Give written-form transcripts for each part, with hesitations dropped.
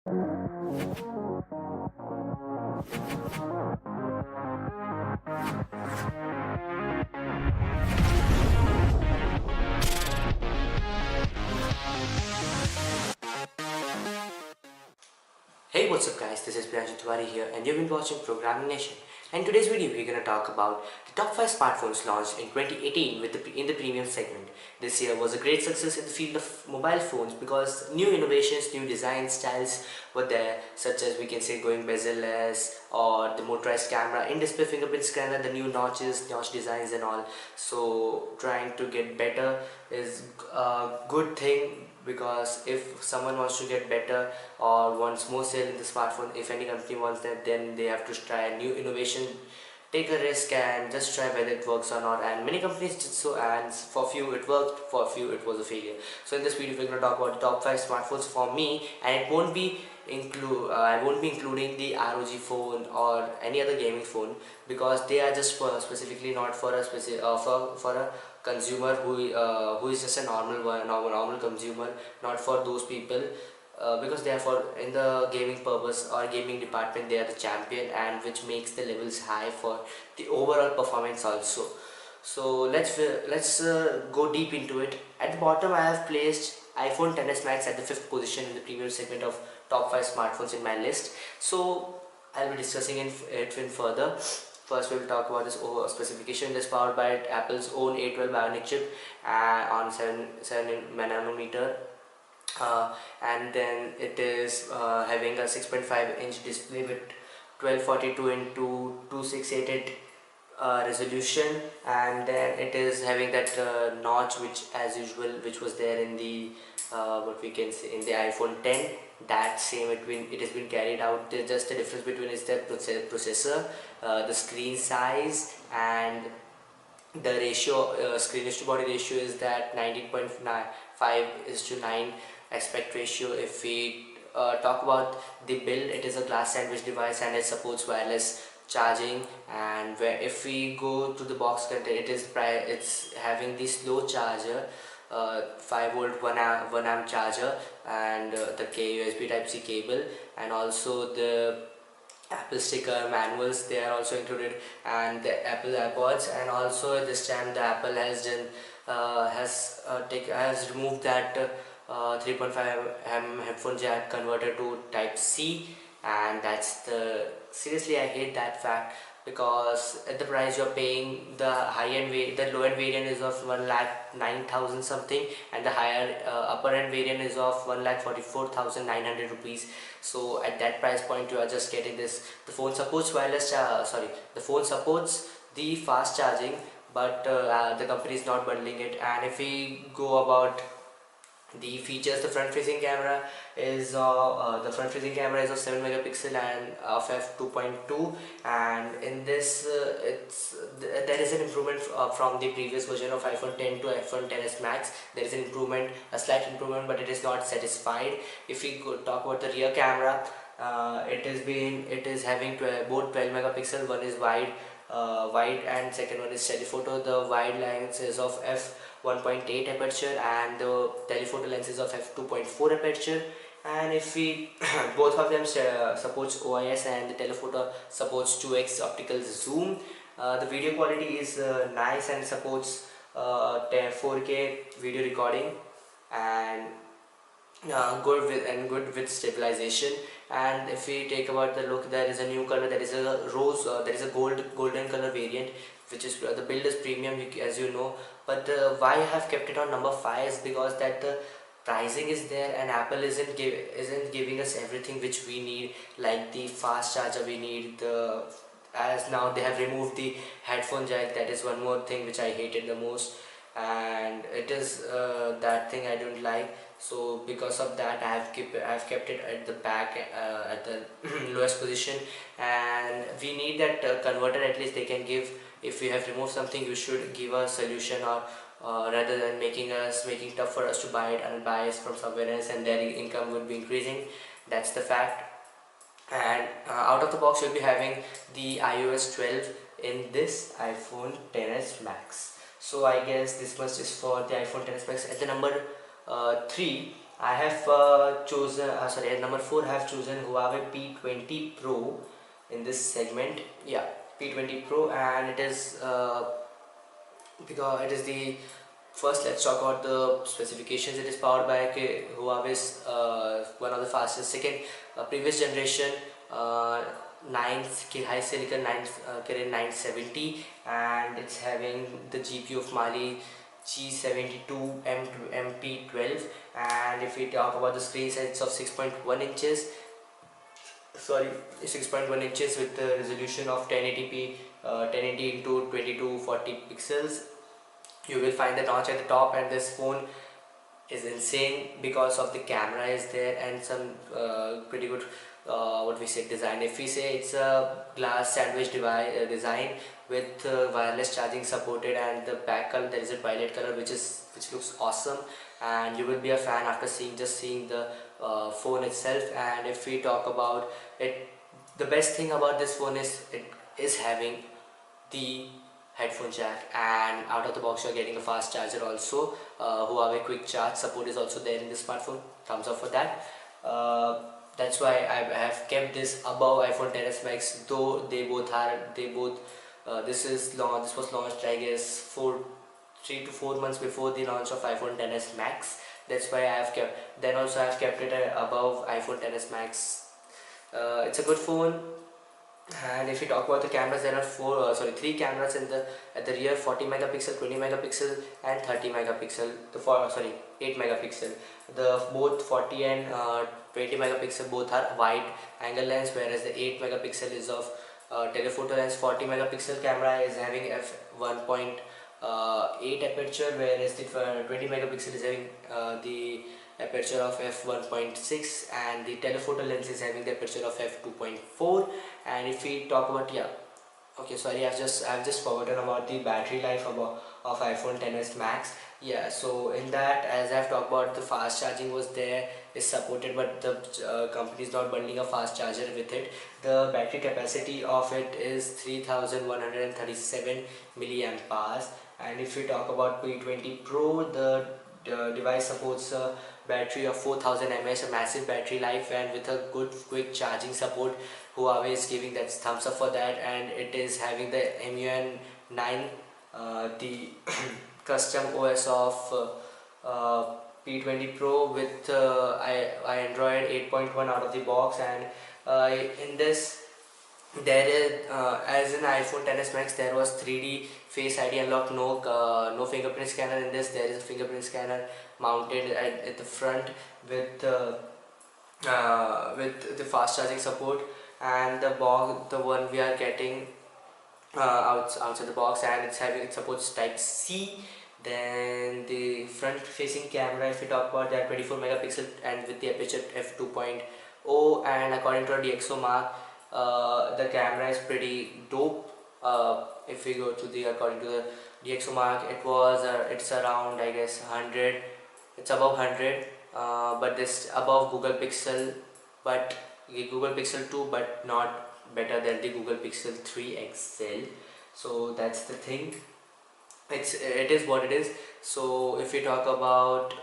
Hey, what's up guys, this is Priyanshu Tiwari here and you've been watching Programming Nation. And today's video we're going to talk about the top 5 smartphones launched in 2018 in the premium segment. This year was a great success in the field of mobile phones because new innovations, new design styles were there, such as we can say going bezel-less or the motorized camera, in-display fingerprint scanner, the new notch designs and all. So trying to get better is a good thing, because if someone wants to get better or wants more sale in the smartphone, if any company wants that, then they have to try a new innovation, take a risk and just try whether it works or not. And many companies did so, and for few it worked, for few it was a failure. So in this video we're going to talk about the top 5 smartphones for me, and it won't be I won't be including the ROG phone or any other gaming phone, because they are just for specifically not for a specific for a consumer who is just a normal consumer, not for those people, because they are for in the gaming purpose or gaming department, they are the champion, and which makes the levels high for the overall performance also. So let's go deep into it. At the bottom I have placed iPhone XS Max at the 5th position in the premium segment of top 5 smartphones in my list. So I'll be discussing it in further. First we will talk about this specification. It is powered by Apple's own A12 Bionic chip on 7 nanometer, and then it is having a 6.5-inch display with 1242 into 2688 resolution, and then it is having that notch, which as usual which was there in the what we can say in the iPhone 10. That same it has been carried out. Just the difference between is the processor, the screen size, and the ratio, screen to body ratio is that 19.5 is to 9 aspect ratio. If we talk about the build, it is a glass sandwich device and it supports wireless charging. And where if we go to the box content, it's having the slow charger, 5 volt 1 amp charger, and the USB type C cable, and also the Apple sticker manuals, they are also included, and the Apple AirPods. And also this time the Apple has done has removed that 3.5 headphone jack converter to type C. And that's the seriously I hate that fact, because at the price you're paying, the the low end variant is of 1,09,000 something, and the higher upper end variant is of 1,44,900 rupees. So at that price point you are just getting this. The phone supports the phone supports the fast charging, but the company is not bundling it. And if we go about the features, the front facing camera is of 7 megapixel and of f2.2. And in this there is an improvement from the previous version of iPhone 10 to iPhone XS Max. There is an improvement, a slight improvement, but it is not satisfied. If we talk about the rear camera, it is having both 12 megapixel. One is wide and second one is telephoto. The wide lens is of f1.8 aperture and the telephoto lens is of f2.4 aperture. And if we both of them supports OIS, and the telephoto supports 2x optical zoom. The video quality is nice and supports 4K video recording, and good with stabilization. And if we take about the look, there is a new color, there is a there is a golden color variant, which is the build is premium, as you know. But why I have kept it on number 5 is because that the pricing is there, and Apple isn't giving us everything which we need, like the fast charger we need, the as now they have removed the headphone jack. That is one more thing which I hated the most, and it is that thing I don't like. So because of that I have kept it at the back, at the lowest position. And we need that converter. At least they can give, if we have removed something, you should give a solution, or rather than making tough for us to buy it and buy it from somewhere else, and their income would be increasing. That's the fact. And out of the box you'll be having the iOS 12 in this iPhone XS Max. So I guess this much is for the iPhone XS Max. At the number 3 I have chosen, sorry, at number 4 I have chosen Huawei P20 Pro in this segment. Yeah, P20 Pro, and it is because it is the first. Let's talk about the specifications. It is powered by Huawei's one of the fastest second previous generation 9th high silicon 9th Kirin 970, and it's having the GPU of Mali G72 MP12. And if we talk about the screen size, it's of 6.1 inches, sorry, 6.1 inches with the resolution of 1080p 1080 into 2240 pixels. You will find the notch at the top, and this phone is insane because of the camera is there and some pretty good what we say design. If we say it's a glass sandwich design with wireless charging supported, and the back color there is a violet color which looks awesome, and you will be a fan after seeing the phone itself. And if we talk about it, the best thing about this phone is it is having the headphone jack, and out of the box you're getting a fast charger also. Huawei quick charge support is also there in this smartphone. Thumbs up for that. That's why I have kept this above iPhone XS Max, though this was launched, I guess, 3 to 4 months before the launch of iPhone XS Max. That's why I have kept it above iPhone XS Max. It's a good phone. And if we talk about the cameras, there are three cameras at the rear: 40 megapixel, 20 megapixel, and 30 megapixel. 8 megapixel. The both 40 and 20 megapixel both are wide angle lens, whereas the 8 megapixel is of telephoto lens. 40 megapixel camera is having f1.8 aperture, whereas the 20 megapixel is having the aperture of f1.6, and the telephoto lens is having the aperture of f2.4. And if we talk about, yeah, okay, sorry, I've just forgotten about the battery life of iPhone XS Max. Yeah, so in that, as I've talked about, the fast charging was there, is supported, but the company is not bundling a fast charger with it. The battery capacity of it is 3137 milliamp hours. And if we talk about P20 Pro, the device supports a battery of 4000 mAh, a massive battery life, and with a good quick charging support. Huawei is giving that thumbs up for that, and it is having the MUI 9, the custom OS of P20 Pro with Android 8.1 out of the box. And in this, there is as in iPhone XS Max, there was 3D Face ID unlock, no fingerprint scanner. In this, there is a fingerprint scanner mounted at the front with the fast charging support. And the one we are getting outside the box, and it supports Type C. Then the front facing camera, if we talk about that, 24 megapixel and with the aperture f2.0, and according to our DxO mark, the camera is pretty dope. If we go to the according to the DxO mark, it's around, I guess, 100. It's above 100, but this above Google Pixel, but Google Pixel 2, but not better than the Google Pixel 3 XL. So that's the thing. It is what it is. So if we talk about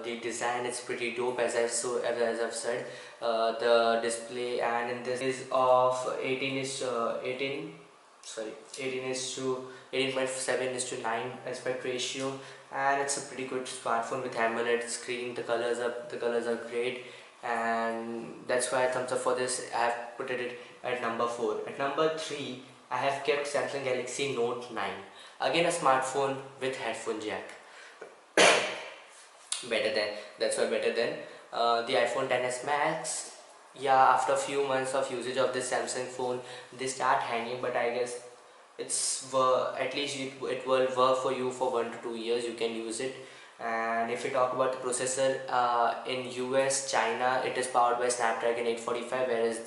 the design, it's pretty dope, as I've said. The display, and in this is of 18 is 18.7:9 aspect ratio, and it's a pretty good smartphone with AMOLED screen. The colors are great, and that's why thumbs up for this. I have put it at number 4. At number 3, I have kept Samsung Galaxy Note 9. Again, a smartphone with headphone jack. Better than the iPhone XS Max. Yeah, after a few months of usage of this Samsung phone, they start hanging, but I guess at least it will work for you for 1 to 2 years. You can use it. And if we talk about the processor, in US, China, it is powered by Snapdragon 845, whereas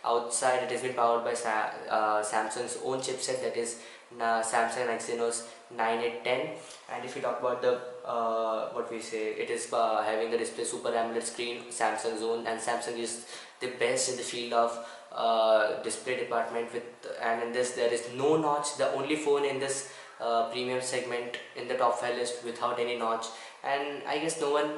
outside it has been powered by Samsung's own chipset, that is Samsung Exynos 9810. And if we talk about the it is having the display Super AMOLED screen, Samsung's own, and Samsung is the best in the field of display department. And in this, there is no notch. The only phone in this premium segment in the top 5 list without any notch, and I guess no one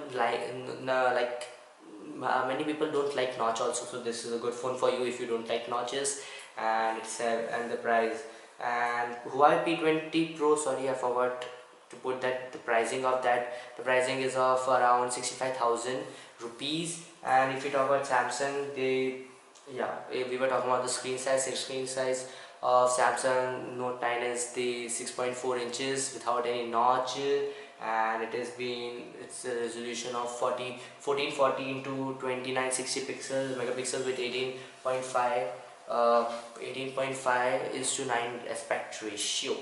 many people don't like notch also, so this is a good phone for you if you don't like notches. And it's and the price, and Huawei P20 Pro, sorry I forgot to put that the pricing of that. The pricing is of around 65,000 rupees. And if you talk about Samsung, they, yeah, we were talking about the screen size. The screen size of Samsung Note 9 is the 6.4 inches without any notch, and it has been, it's a resolution of 1440 into 2960 pixels megapixels with 18.5 18.5 is to 9 aspect ratio.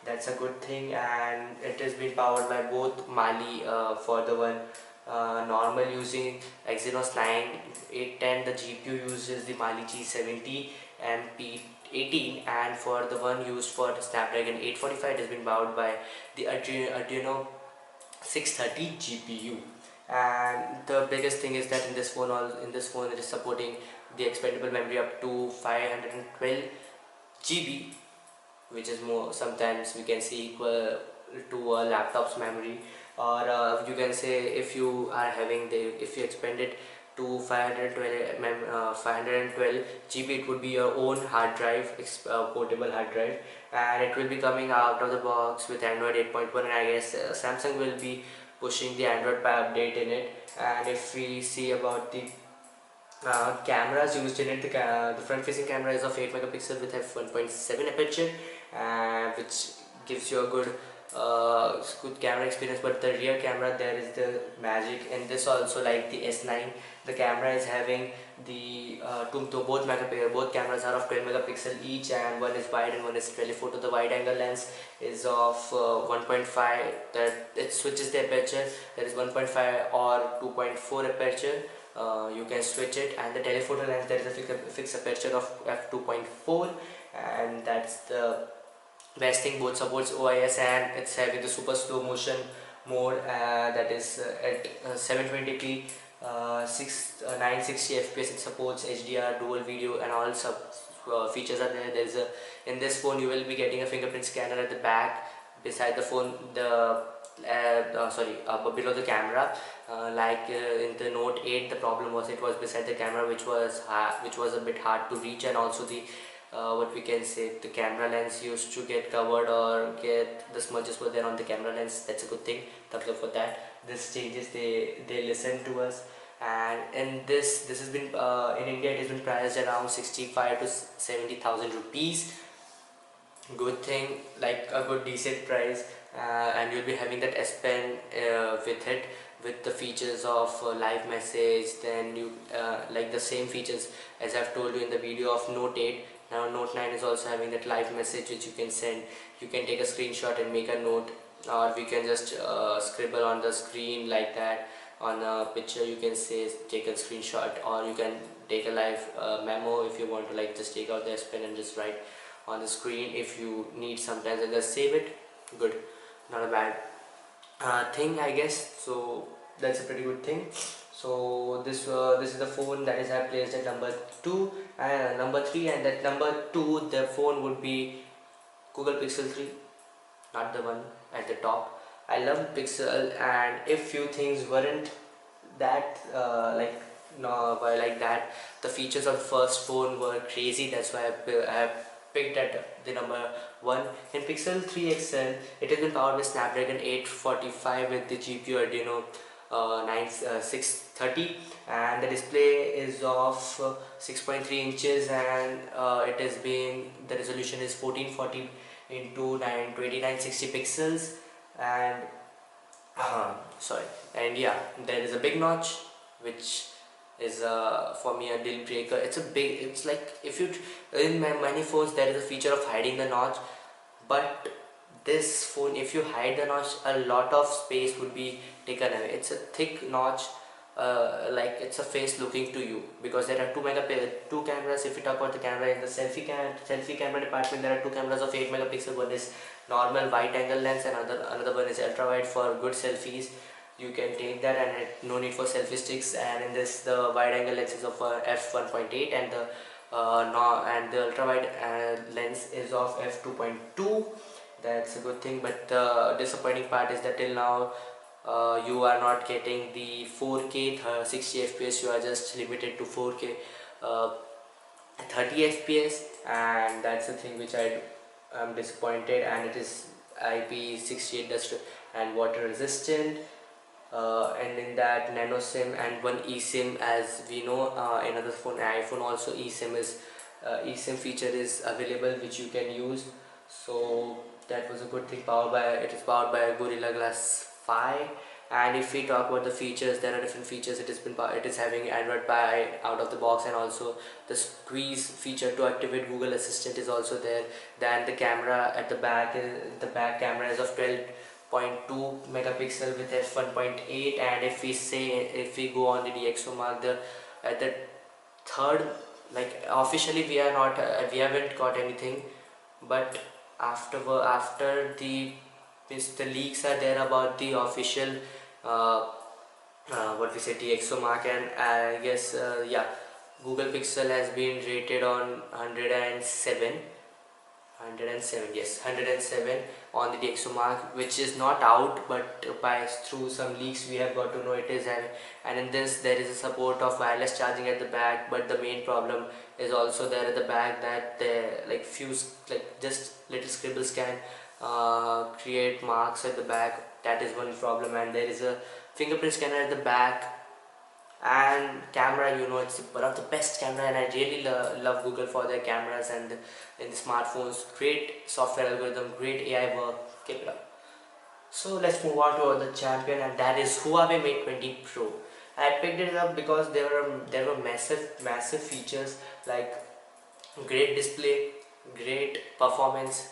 That's a good thing. And it has been powered by both Mali, for the one normal using Exynos 9810, the GPU uses the Mali G70 MP18, and for the one used for the Snapdragon 845, it has been powered by the Adreno 630 GPU. And the biggest thing is that in this phone, it is supporting the expandable memory up to 512 GB, which is more, sometimes we can see equal to a laptop's memory. Or you can say, if you are having the, if you expand it to 512 GB, it would be your own hard drive, portable hard drive. And it will be coming out of the box with Android 8.1, and I guess Samsung will be pushing the Android Pie update in it. And if we see about the cameras used in it, the front facing camera is of 8 megapixel with f1.7 aperture, which gives you a good camera experience. But the rear camera, there is the magic in this also. Like the S9, the camera is having the both cameras are of 12 megapixel each, and one is wide and one is telephoto. The wide angle lens is of 1.5, that it switches the aperture. There is 1.5 or 2.4 aperture, you can switch it. And the telephoto lens, there is a fixed aperture of f2.4, and that's the best thing. Both supports OIS, and it's having the super slow motion mode, that is at 720p, 960 fps. It supports HDR, dual video, and all features are there. There's a, in this phone you will be getting a fingerprint scanner at the back beside the phone, below the camera. In the Note 8, the problem was it was beside the camera, which was a bit hard to reach. And also the what we can say, the camera lens used to get covered, or get the smudges were there on the camera lens. That's a good thing. Thumbs up for that. This changes, they listen to us. And in this has been in India, it has been priced around 65 to 70,000 rupees. Good thing, like a good decent price. And you'll be having that S Pen with it, with the features of live message. Then you like the same features as I've told you in the video of Note 8. Now Note 9 is also having that live message, which you can send. You can take a screenshot and make a note, or we can just scribble on the screen like that. On a picture, you can say take a screenshot, or you can take a live memo if you want to, like just take out the S Pen and just write on the screen if you need sometimes, and just save it. Good, not a bad thing, I guess. So that's a pretty good thing. So this is the phone that is I placed at number 2 and number 3, and that number 2, the phone would be Google Pixel 3, not the one at the top. I love Pixel, and if few things weren't that like that, the features of the first phone were crazy. That's why I picked at the number 1. In Pixel 3 XL, it has been powered with Snapdragon 845 with the GPU Adreno 630, and the display is of 6.3 inches, and the resolution is 1440 into 2960 pixels. And yeah, there is a big notch, which is for me a deal breaker. It's like, if you, in many phones there is a feature of hiding the notch, but this phone, if you hide the notch, a lot of space would be taken away. It's a thick notch, like it's a face looking to you, because there are two cameras. If you talk about the camera, in the selfie camera department, there are two cameras of 8 megapixel. One is normal wide angle lens, and another one is ultra wide for good selfies. You can take that, and no need for selfie sticks. And in this, the wide angle lens is of f1.8, and the ultra wide lens is of f2.2. That's a good thing. But the disappointing part is that till now you are not getting the 4K 60 FPS, you are just limited to 4K 30 FPS, and that's the thing which I am disappointed. And it is IP68 dust and water resistant, and in that nano SIM and one eSIM. As we know, in other phone, iPhone also eSIM feature is available which you can use. So that was a good thing. It is powered by Gorilla Glass 5. And if we talk about the features, there are different features. It is having Android Pie out of the box, and also the squeeze feature to activate Google Assistant is also there. Then the camera at the back camera is of 12.2 megapixel with f1.8. And if we go on the DxO Mark, the at the third, like officially we haven't got anything, but after the leaks are there about the official uh, what we say DxO Mark. And I guess yeah, Google Pixel has been rated on 107, 107, yes, 107 on the DxO Mark, which is not out, but by through some leaks we have got to know it is having. And in this there is a support of wireless charging at the back, but the main problem is also there at the back, that the like just little scribbles can create marks at the back. That is one problem. And there is a fingerprint scanner at the back. And camera, it's one of the best camera, and I really love Google for their cameras. And in the smartphones, great software algorithm, great AI work, keep it up. So let's move on to the champion, and that is Huawei Mate 20 Pro. I picked it up because there were massive features like great display, great performance,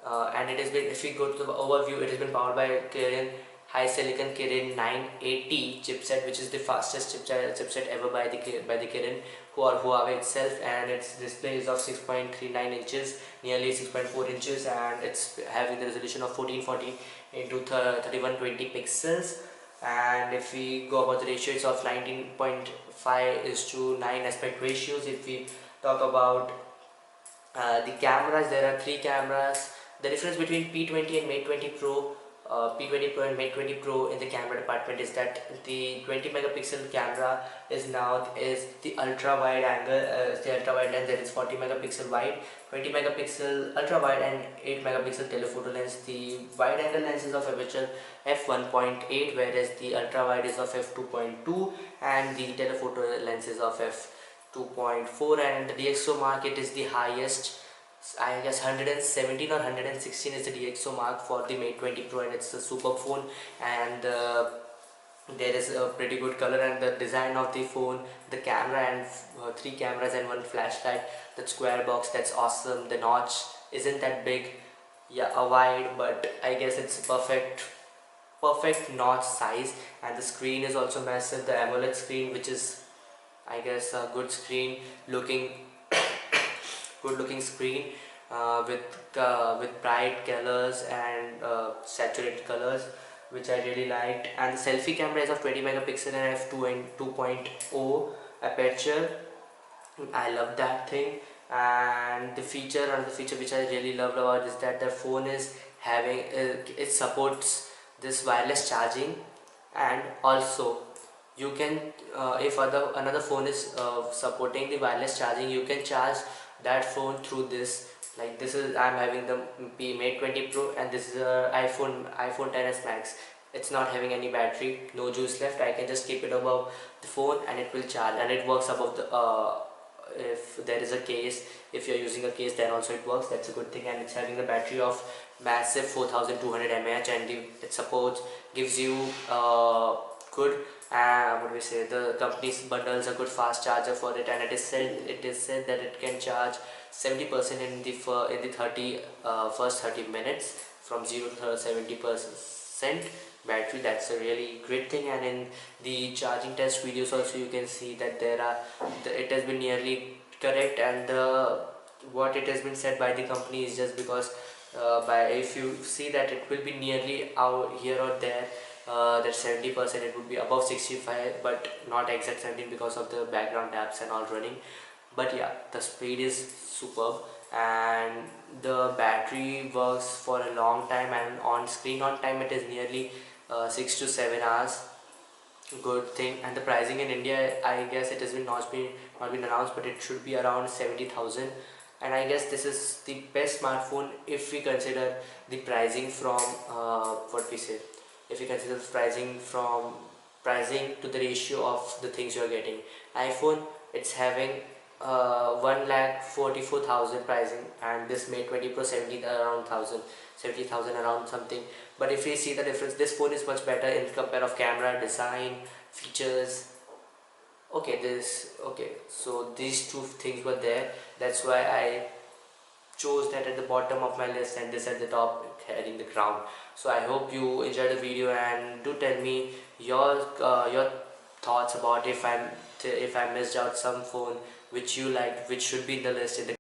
and it has been, if we go to the overview, it has been powered by Kirin HiSilicon Kirin 980 chipset, which is the fastest chipset ever by the Kirin or Huawei itself. And its display is of 6.39 inches, nearly 6.4 inches, and it's having the resolution of 1440 into 3120 pixels. And if we go about the ratio, it's of 19.5:9 aspect ratios. If we talk about the cameras, there are three cameras. The difference between P20 and Mate 20 Pro, P20 Pro and Mate 20 Pro in the camera department is that the 20 megapixel camera is the ultra wide angle, the ultra wide lens. There is 40 megapixel wide, 20 megapixel ultra wide, and 8 megapixel telephoto lens. The wide angle lens is of aperture f1.8, whereas the ultra wide is of f2.2, and the telephoto lens is of f2.4. And the DxO Mark, it is the highest, I guess 117 or 116 is the DxO Mark for the Mate 20 Pro, and it's a super phone. And there is a pretty good color, and the design of the phone, the camera, and three cameras and one flashlight, that square box, that's awesome. The notch isn't that big, yeah, a wide, but I guess it's perfect notch size. And the screen is also massive, the AMOLED screen, which is, I guess, a good screen looking, good looking screen, with bright colors and saturated colors, which I really liked. And the selfie camera is of 20 megapixel and f2 and 2.0 aperture. I love that thing. And another feature which I really loved about is that the phone is having it supports this wireless charging. And also you can, if another phone is supporting the wireless charging, you can charge that phone through this. Like this is, I'm having the Mate 20 Pro, and this is a iPhone XS Max. It's not having any battery, no juice left. I can just keep it above the phone and it will charge, and it works above the if there is a case, if you're using a case, then also it works. That's a good thing. And it's having a battery of massive 4200 mAh, and it supports, gives you good, what do we say, the company's bundles a good fast charger for it. And it is said that it can charge 70% in the first 30 minutes, from 0 to 70% battery. That's a really great thing. And in the charging test videos also, you can see that it has been nearly correct. And what it has been said by the company is just because if you see that it will be nearly out here or there, that 70%, it would be above 65, but not exact 17 because of the background apps and all running. But yeah, the speed is superb, and the battery works for a long time, and on screen on time it is nearly 6 to 7 hours. Good thing. And the pricing in India, I guess it has been not been announced, but it should be around 70,000. And I guess this is the best smartphone if we consider the pricing from what we say. If we consider the pricing to the ratio of the things you are getting. iPhone, it's having 1,44,000 pricing, and this Mate 20 Pro 70 around 1,000, 70,000 around something. But if we see the difference, this phone is much better in compare of camera, design, features. Okay, so these two things were there. That's why I chose that at the bottom of my list and this at the top heading the crown. So I hope you enjoyed the video, and do tell me your thoughts about if I missed out some phone which you liked, which should be in the list in the